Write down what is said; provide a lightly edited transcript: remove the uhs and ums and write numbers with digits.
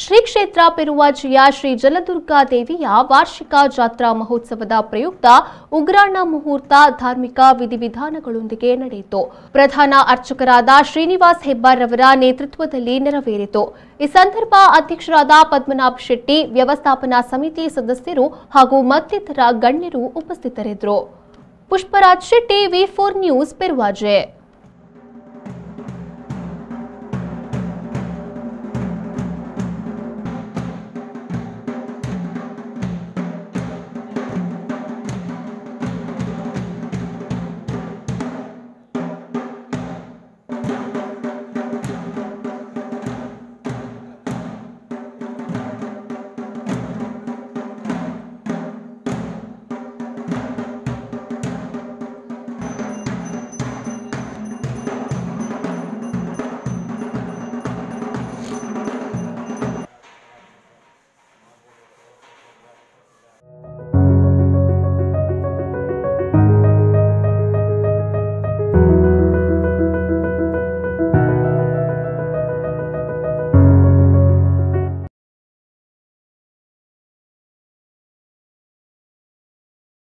ಶ್ರೀ ಕ್ಷೇತ್ರ ಪೆರುವಾಜಿಯ ಶ್ರೀ ಜಲದುರ್ಗಾ ದೇವಿಯ ವಾರ್ಷಿಕ ಜಾತ್ರಾ ಮಹೋತ್ಸವದ ಪ್ರಯುಕ್ತ ಉಗ್ರಾಣ ಮುಹೂರ್ತ ಧಾರ್ಮಿಕ ವಿಧಿವಿಧಾನಗಳೊಂದಿಗೆ ನಡೆಯಿತು. ಪ್ರಧಾನ ಅರ್ಚಕರಾದ ಶ್ರೀನಿವಾಸ್ ಹೆಬ್ಬಾರ್ ಅವರ ನೇತೃತ್ವದಲ್ಲಿ ನೆರವೇರಿತು. ಈ ಸಂದರ್ಭ ಅಧ್ಯಕ್ಷರಾದ ಪದ್ಮನಾಭ ಶೆಟ್ಟಿ, ವ್ಯವಸ್ಥಾಪನಾ ಸಮಿತಿ ಸದಸ್ಯರು ಹಾಗೂ ಮತ್ತಿತರ ಗಣ್ಯರು ಉಪಸ್ಥಿತರಿದ್ದರು. ಪುಷ್ಪರಾಜ್ ಶೆಟ್ಟಿ, ವಿ4 ನ್ಯೂಸ್, ಪೆರುವಾಜೆ.